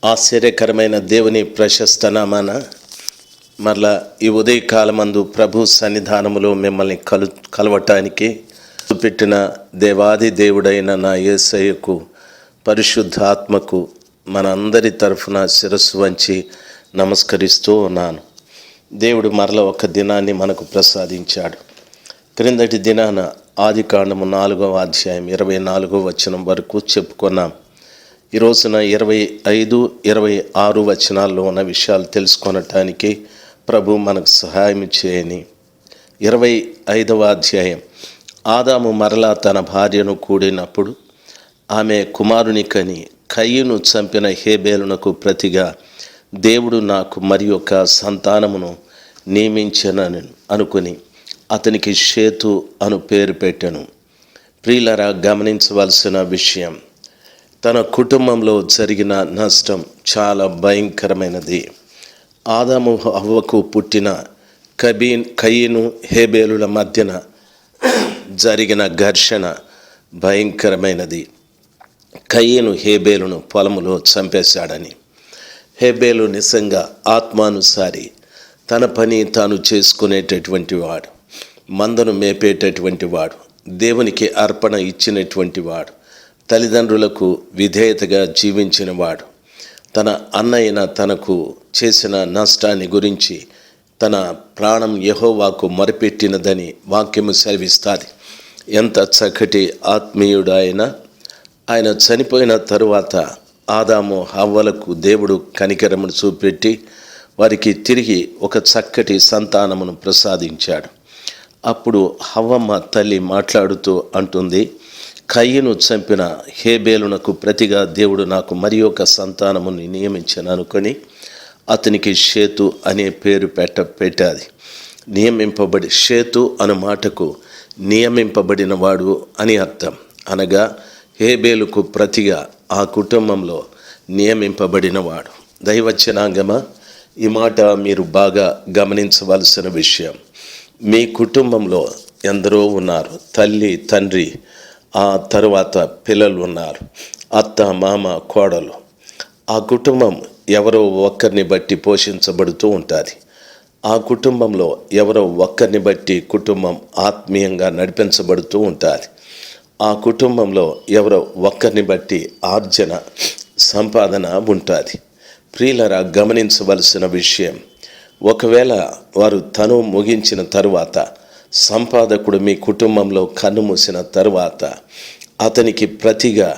ఆశ్చర్యకరమైన దేవుని ప్రశస్త నామాన మరలా ఈ ఉదయకాలమందు ప్రభు సన్నిధానములో మిమ్మల్ని కలవటానికి పెట్టిన దేవాది దేవుడైన నా యేసయ్యకు పరిశుద్ధాత్మకు మనందరి తరఫున శిరస్సు వంచి నమస్కరిస్తూ ఉన్నాను. దేవుడు మరల ఒక దినాన్ని మనకు ప్రసాదించాడు. క్రిందటి దినాన ఆదికాండము 4వ అధ్యాయం 24వ వచనం వరకు చెప్పుకున్నాం. ఈ రోజున 25, 26 వచనాల్లో ఉన్న విషయాలు తెలుసుకొనటానికి ప్రభు మనకు సహాయం చేయని. 25వ అధ్యాయం. ఆదాము మరలా తన భార్యను కూడినప్పుడు ఆమె కుమారుని కని కయ్యను చంపిన హేబేలునకు ప్రతిగా దేవుడు నాకు మరి ఒక సంతానమును నియమించనని అనుకుని అతనికి షేతు అను పేరు పెట్టెను. ప్రియులరా, గమనించవలసిన విషయం, తన కుటుంబంలో జరిగిన నష్టం చాలా భయంకరమైనది. ఆదాము హవ్వకు పుట్టిన కయీను హేబేలుల మధ్యన జరిగిన ఘర్షణ భయంకరమైనది. కయీను హేబేలును పొలములో చంపేశాడని. హేబేలు నిజంగా ఆత్మానుసారి, తన పని తాను చేసుకునేటటువంటి వాడు, మందను మేపేటటువంటి వాడు, దేవునికి అర్పణ ఇచ్చినటువంటి వాడు, తల్లిదండ్రులకు విధేయతగా జీవించిన వాడు. తన అన్నయ్యన తనకు చేసిన నష్టాన్ని గురించి తన ప్రాణం యెహోవాకు మొరపెట్టినదని వాక్యము సెలవిస్తుంది. ఎంత చక్కటి ఆత్మీయుడు ఆయన చనిపోయిన తరువాత ఆదాము హవ్వలకు దేవుడు కనికరమును చూపెట్టి వారికి తిరిగి ఒక చక్కటి సంతానమును ప్రసాదించాడు. అప్పుడు హవ్వమ్మ తల్లి మాట్లాడుతూ అంటుంది, కయ్యను చంపిన హేబేలునకు ప్రతిగా దేవుడు నాకు మరి ఒక సంతానముని నియమించను అనుకొని అతనికి షేతు అనే పేరు పెట్టాది. షేతు అను మాటకు నియమింపబడిన వాడు అని అర్థం. అనగా హేబేలుకు ప్రతిగా ఆ కుటుంబంలో నియమింపబడిన వాడు. దైవచనాంగమా, ఈ మాట మీరు బాగా గమనించవలసిన విషయం. మీ కుటుంబంలో ఎందరో ఉన్నారు. తల్లి, తండ్రి, ఆ తరువాత పిల్లలు ఉన్నారు, అత్త, మామ, కోడలు. ఆ కుటుంబం ఎవరో ఒక్కరిని బట్టి పోషించబడుతూ ఉంటుంది. ఆ కుటుంబంలో ఎవరో ఒక్కరిని బట్టి కుటుంబం ఆత్మీయంగా నడిపించబడుతూ ఉంటుంది. ఆ కుటుంబంలో ఎవరో ఒక్కరిని బట్టి ఆర్జన, సంపాదన ఉంటుంది. ప్రియులరా, గమనించవలసిన విషయం, ఒకవేళ వారు తను ముగించిన తరువాత సంపాదకుడు మీ కుటుంబంలో కన్ను మూసిన తరువాత అతనికి ప్రతిగా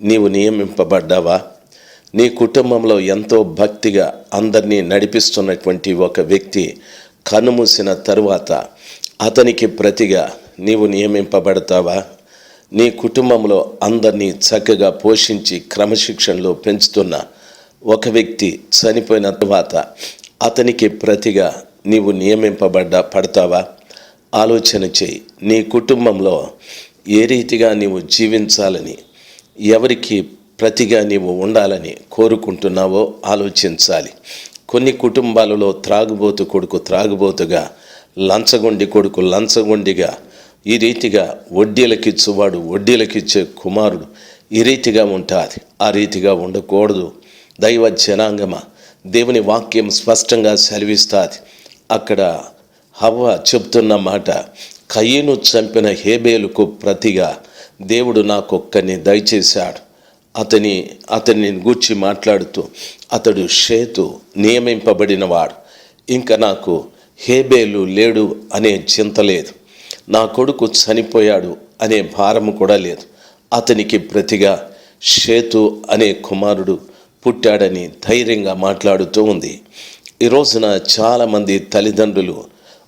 నీవు నియమింపబడ్డావా? నీ కుటుంబంలో ఎంతో భక్తిగా అందరినీ నడిపిస్తున్నటువంటి ఒక వ్యక్తి కన్ను మూసిన తరువాత అతనికి ప్రతిగా నీవు నియమింపబడతావా? నీ కుటుంబంలో అందరినీ చక్కగా పోషించి క్రమశిక్షణలో పెంచుతున్న ఒక వ్యక్తి చనిపోయిన తరువాత అతనికి ప్రతిగా నీవు పడతావా? ఆలోచన చేయి. నీ కుటుంబంలో ఏ రీతిగా నీవు జీవించాలని, ఎవరికి ప్రతిగా నీవు ఉండాలని కోరుకుంటున్నావో ఆలోచించాలి. కొన్ని కుటుంబాలలో త్రాగుబోతు కొడుకు త్రాగుబోతుగా, లంచగొండి కొడుకు లంచగొండిగా, ఈ రీతిగా వడ్డీలకిచ్చువాడు వడ్డీలకిచ్చే కుమారుడు ఈ రీతిగా ఉంటుంది. ఆ రీతిగా ఉండకూడదు. దైవ జనాంగమా, దేవుని వాక్యం స్పష్టంగా సెలవిస్తుంది. అక్కడ హవ్వ చెప్తున్న మాట, కయ్యను చంపిన హేబేలుకు ప్రతిగా దేవుడు నాకొక్కరిని దయచేశాడు. అతని గూర్చి మాట్లాడుతూ అతడు షేతు నియమింపబడినవాడు. ఇంకా నాకు హేబేలు లేడు అనే చింత లేదు, నా కొడుకు చనిపోయాడు అనే భారము కూడా లేదు. అతనికి ప్రతిగా షేతు అనే కుమారుడు పుట్టాడని ధైర్యంగా మాట్లాడుతూ ఉంది. ఈ రోజున చాలామంది తల్లిదండ్రులు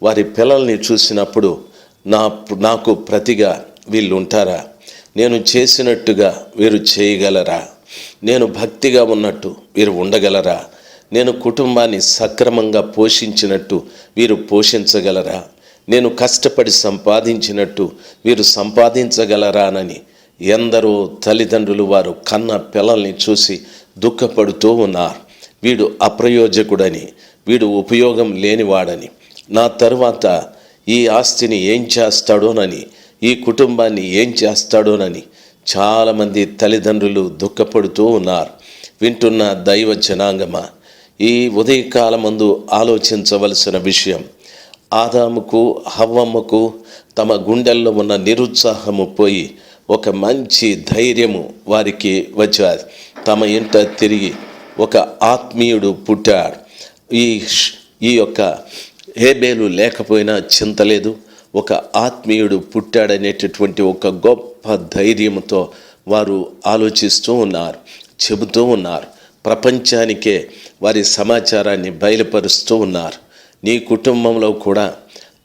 వారి పిల్లల్ని చూసినప్పుడు నాకు ప్రతిగా వీళ్ళు ఉంటారా? నేను చేసినట్టుగా వీరు చేయగలరా? నేను భక్తిగా ఉన్నట్టు వీరు ఉండగలరా? నేను కుటుంబాన్ని సక్రమంగా పోషించినట్టు వీరు పోషించగలరా? నేను కష్టపడి సంపాదించినట్టు వీరు సంపాదించగలరానని ఎందరో తల్లిదండ్రులు వారు కన్న పిల్లల్ని చూసి దుఃఖపడుతూ ఉన్నారు. వీడు అప్రయోజకుడని, వీడు ఉపయోగం లేనివాడని, నా తరువాత ఈ ఆస్తిని ఏం చేస్తాడోనని, ఈ కుటుంబాన్ని ఏం చేస్తాడోనని చాలామంది తల్లిదండ్రులు దుఃఖపడుతూ ఉన్నారు. వింటున్న దైవ జనాంగమా, ఈ ఉదయకాలమందు ఆలోచించవలసిన విషయం, ఆదాముకు హవ్వమ్మకు తమ గుండెల్లో ఉన్న నిరుత్సాహము పోయి ఒక మంచి ధైర్యము వారికి వచ్చారు. తమ ఇంట తిరిగి ఒక ఆత్మీయుడు పుట్టాడు. ఈ యొక్క హేబేలు లేకపోయినా చింత లేదు, ఒక ఆత్మీయుడు పుట్టాడనేటటువంటి ఒక గొప్ప ధైర్యంతో వారు ఆలోచిస్తూ ఉన్నారు, చెబుతూ ఉన్నారు, ప్రపంచానికే వారి సమాచారాన్ని బయలుపరుస్తూ ఉన్నారు. నీ కుటుంబంలో కూడా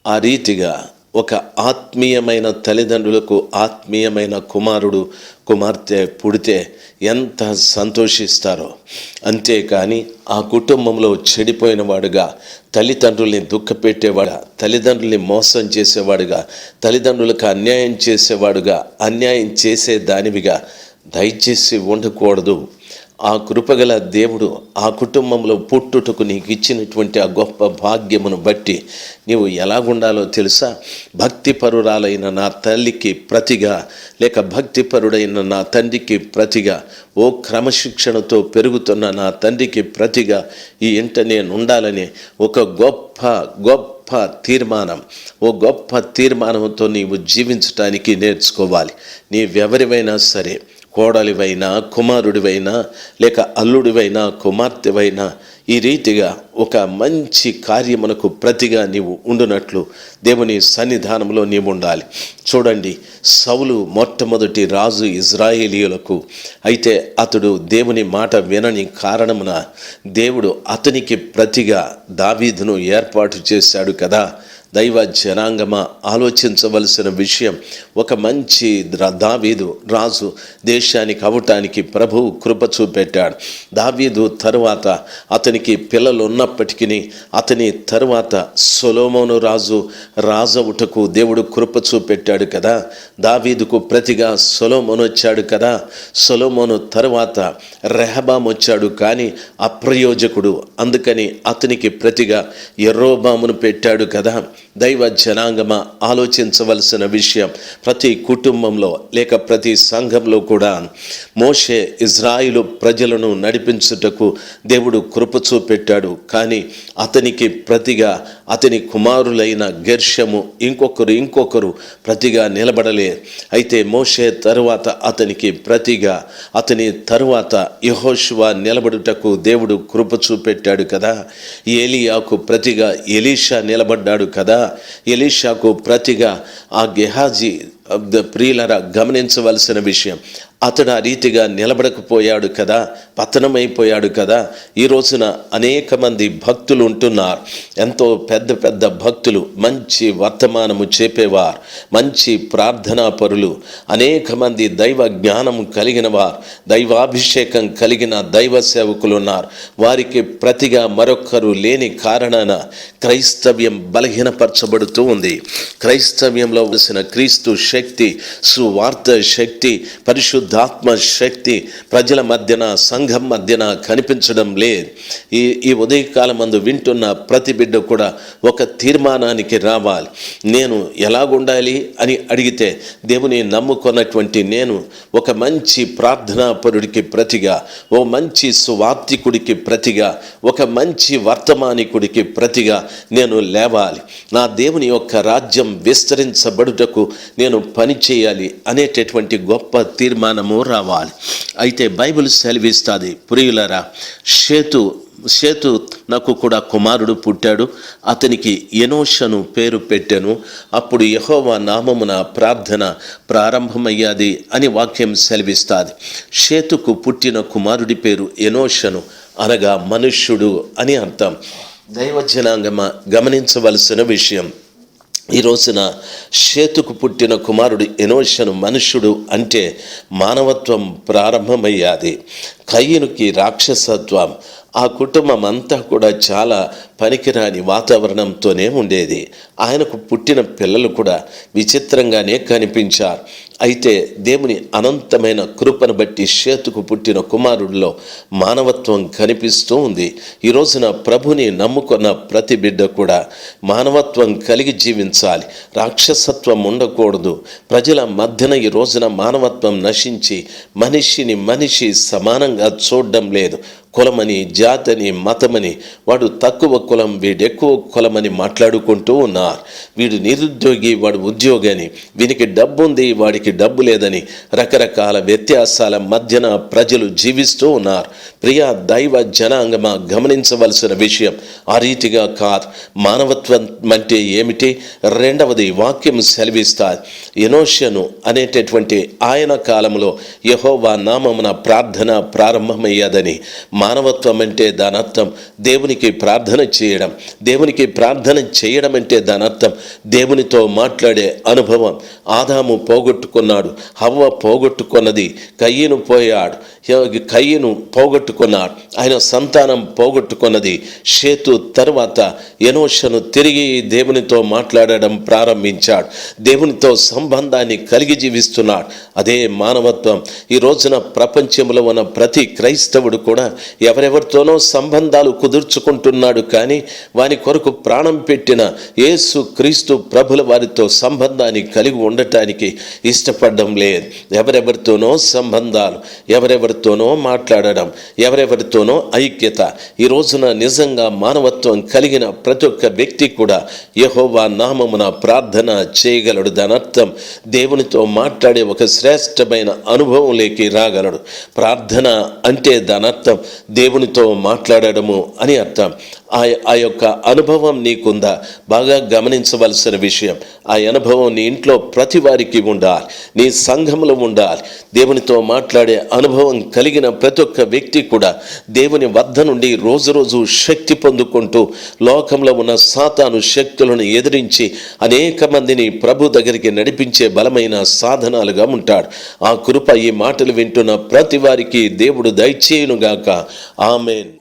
ఆ రీతిగా ఒక ఆత్మీయమైన తల్లిదండ్రులకు ఆత్మీయమైన కుమారుడు కుమార్తె పుడితే ఎంత సంతోషిస్తారో. అంతేకాని ఆ కుటుంబంలో చెడిపోయిన వాడుగా, తల్లిదండ్రుల్ని దుఃఖపెట్టేవాడుగా, తల్లిదండ్రుల్ని మోసం చేసేవాడుగా, తల్లిదండ్రులకు అన్యాయం చేసేవాడుగా, అన్యాయం చేసే దానివిగా దయచేసి ఉండకూడదు. ఆ కృపగల దేవుడు ఆ కుటుంబంలో పుట్టుటకు నీకు ఇచ్చినటువంటి ఆ గొప్ప భాగ్యమును బట్టి నీవు ఎలాగుండాలో తెలుసా? భక్తిపరురాలైన నా తల్లికి ప్రతిగా, లేక భక్తిపరుడైన నా తండ్రికి ప్రతిగా, ఓ క్రమశిక్షణతో పెరుగుతున్న నా తండ్రికి ప్రతిగా ఈ ఇంట నేను ఉండాలని ఒక గొప్ప తీర్మానం, ఓ గొప్ప తీర్మానంతో నీవు జీవించటానికి నేర్చుకోవాలి. నీవెవరివైనా సరే, కోడలివైనా, కుమారుడివైనా, లేక అల్లుడివైనా, కుమార్తెవైనా, ఈ రీతిగా ఒక మంచి కార్యమునకు ప్రతిగా నీవు ఉండునట్లు దేవుని సన్నిధానంలో నీవు ఉండాలి. చూడండి, సౌలు మొట్టమొదటి రాజు ఇజ్రాయేలీయులకు. అయితే అతడు దేవుని మాట వినని కారణమున దేవుడు అతనికి ప్రతిగా దావీదును ఏర్పాటు చేశాడు కదా. దైవ జనాంగమా, ఆలోచించవలసిన విషయం, ఒక మంచి దావీదు రాజు దేశానికి అవటానికి ప్రభువు కృప చూపెట్టాడు. దావీదు తరువాత అతనికి పిల్లలు ఉన్నప్పటికీ అతని తరువాత సొలొమోను రాజవుటకు దేవుడు కృప చూపెట్టాడు కదా. దావీదుకు ప్రతిగా సొలొమోను వచ్చాడు కదా. సొలొమోను తరువాత రెహబాం వచ్చాడు, కానీ అప్రయోజకుడు. అందుకని అతనికి ప్రతిగా యెరోబామును పెట్టాడు కదా. దైవ జనాంగమా, ఆలోచించవలసిన విషయం, ప్రతి కుటుంబంలో లేక ప్రతి సంఘంలో కూడా మోషే ఇజ్రాయిలు ప్రజలను నడిపించుటకు దేవుడు కృప చూపెట్టాడు, కానీ అతనికి ప్రతిగా అతని కుమారులైన గెర్షము ఇంకొకరు ప్రతిగా నిలబడలే. అయితే మోషే తరువాత అతనికి ప్రతిగా, అతని తరువాత యెహోషువ నిలబడుటకు దేవుడు కృప చూపెట్టాడు కదా. ఏలియాకు ప్రతిగా ఎలీషా నిలబడ్డాడు కదా. ఎలీషాకు ప్రతిగా ఆ గెహాజీ ప్రియులరా, గమనించవలసిన విషయం, అతడు ఆ రీతిగా నిలబడకపోయాడు కదా, పతనమైపోయాడు కదా. ఈ రోజున అనేక మంది భక్తులు ఉంటున్నారు, ఎంతో పెద్ద భక్తులు, మంచి వర్తమానము చెప్పేవారు, మంచి ప్రార్థనా పరులు, అనేక మంది దైవ జ్ఞానము కలిగిన వారు, దైవాభిషేకం కలిగిన దైవ సేవకులు ఉన్నారు. వారికి ప్రతిగా మరొకరు లేని కారణాన క్రైస్తవ్యం బలహీనపరచబడుతూ ఉంది. క్రైస్తవ్యంలో వచ్చిన క్రీస్తు శక్తి, సువార్త శక్తి, పరిశుద్ధాత్మ శక్తి ప్రజల మధ్యన, సంఘం మధ్యన కనిపించడం లేదు. ఈ ఉదయకాలమందు వింటున్న ప్రతి బిడ్డ కూడా ఒక తీర్మానానికి రావాలి. నేను ఎలాగుండాలి అని అడిగితే, దేవుని నమ్ముకున్నటువంటి నేను ఒక మంచి ప్రార్థనాపరుడికి ప్రతిగా, ఓ మంచి సువార్తికుడికి ప్రతిగా, ఒక మంచి వర్తమానికుడికి ప్రతిగా నేను లేవాలి. నా దేవుని యొక్క రాజ్యం విస్తరించబడుటకు నేను పని చేయాలి అనేటటువంటి గొప్ప తీర్మానము రావాలి. అయితే బైబిల్ సెలవిస్తుంది, ప్రియులరా, షేతు నాకు కూడా కుమారుడు పుట్టాడు, అతనికి ఎనోషను పేరు పెట్టాను. అప్పుడు యెహోవా నామమున ప్రార్థన ప్రారంభమయ్యాది అని వాక్యం సెలవిస్తుంది. షేతుకు పుట్టిన కుమారుడి పేరు ఎనోషను, అనగా మనుష్యుడు అని అర్థం. దైవజనాంగమ, గమనించవలసిన విషయం, ఈ రోజున షేతుకు పుట్టిన కుమారుడు ఎనోషను మనుష్యుడు అంటే మానవత్వం ప్రారంభమయ్యాది. కయ్యనుకి రాక్షసత్వం, ఆ కుటుంబం అంతా కూడా చాలా పనికిరాని వాతావరణంతోనే ఉండేది. ఆయనకు పుట్టిన పిల్లలు కూడా విచిత్రంగానే కనిపించారు. అయితే దేవుని అనంతమైన కృపను బట్టి షేతుకు పుట్టిన కుమారుడిలో మానవత్వం కనిపిస్తూ ఉంది. ఈ రోజున ప్రభుని నమ్ముకున్న ప్రతి బిడ్డ కూడా మానవత్వం కలిగి జీవించాలి. రాక్షసత్వం ఉండకూడదు. ప్రజల మధ్యన ఈ రోజున మానవత్వం నశించి మనిషి సమానంగా చూడడం లేదు. కులమని, జాతని, మతమని, వాడు తక్కువ కులం, వీడెక్కువ కులమని మాట్లాడుకుంటూ ఉన్నారు. వీడు నిరుద్యోగి, వాడు ఉద్యోగి అని, వీనికి డబ్బు ఉంది, వాడికి డబ్బు లేదని రకరకాల వ్యత్యాసాల మధ్యన ప్రజలు జీవిస్తూ ఉన్నారు. ప్రియ దైవ జనాంగమా, గమనించవలసిన విషయం ఆ రీతిగా కాదు. మానవత్వం అంటే ఏమిటి? రెండవది వాక్యం సెలవిస్తారు. ఎనోషను అనేటటువంటి ఆయన కాలంలో యెహోవా నామమున ప్రార్థన ప్రారంభమయ్యాదని. మానవత్వం అంటే దాని అర్థం దేవునికి ప్రార్థన చేయడం. దేవునికి ప్రార్థన చేయడం అంటే దాని అర్థం దేవునితో మాట్లాడే అనుభవం. ఆదాము పోగొట్టుకున్నాడు, హవ్వ పోగొట్టుకున్నది, కయ్యను పోయాడు, కయ్యను పోగొట్టుకున్నాడు, ఆయన సంతానం పోగొట్టుకున్నది. షేతు తరువాత ఎనోషను తిరిగి దేవునితో మాట్లాడడం ప్రారంభించాడు, దేవునితో సంబంధాన్ని కలిగి జీవిస్తున్నాడు. అదే మానవత్వం. ఈ రోజున ప్రపంచంలో ఉన్న ప్రతి క్రైస్తవుడు కూడా ఎవరెవరితోనో సంబంధాలు కుదుర్చుకుంటున్నాడు, కానీ వాని కొరకు ప్రాణం పెట్టిన యేసు క్రీస్తు ప్రభుల వారితో సంబంధాన్ని కలిగి ఉండటానికి ఇష్టపడడం లేదు. ఎవరెవరితోనో సంబంధాలు, ఎవరెవరితోనో మాట్లాడడం, ఎవరెవరితోనో ఐక్యత. ఈ రోజున నిజంగా మానవత్వం కలిగిన ప్రతి ఒక్క వ్యక్తి కూడా యెహోవా నామమున ప్రార్థన చేయగలడు. దాని అర్థం దేవునితో మాట్లాడే ఒక శ్రేష్టమైన అనుభవంలోకి రాగలడు. ప్రార్థన అంటే దాని అర్థం దేవునితో మాట్లాడడము అని అర్థం. ఆ యొక్క అనుభవం నీకుందా? బాగా గమనించవలసిన విషయం. ఆ అనుభవం నీ ఇంట్లో ప్రతి వారికి ఉండాలి, నీ సంఘంలో ఉండాలి. దేవునితో మాట్లాడే అనుభవం కలిగిన ప్రతి ఒక్క వ్యక్తి కూడా దేవుని వద్ద నుండి రోజు శక్తి పొందుకుంటూ లోకంలో ఉన్న సాతాను శక్తులను ఎదిరించి అనేక మందిని ప్రభు దగ్గరికి నడిపించే బలమైన సాధనాలుగా ఉంటాడు. ఆ కృప ఈ మాటలు వింటున్న ప్రతి వారికి దేవుడు దయచేయునుగాక. ఆమేన్.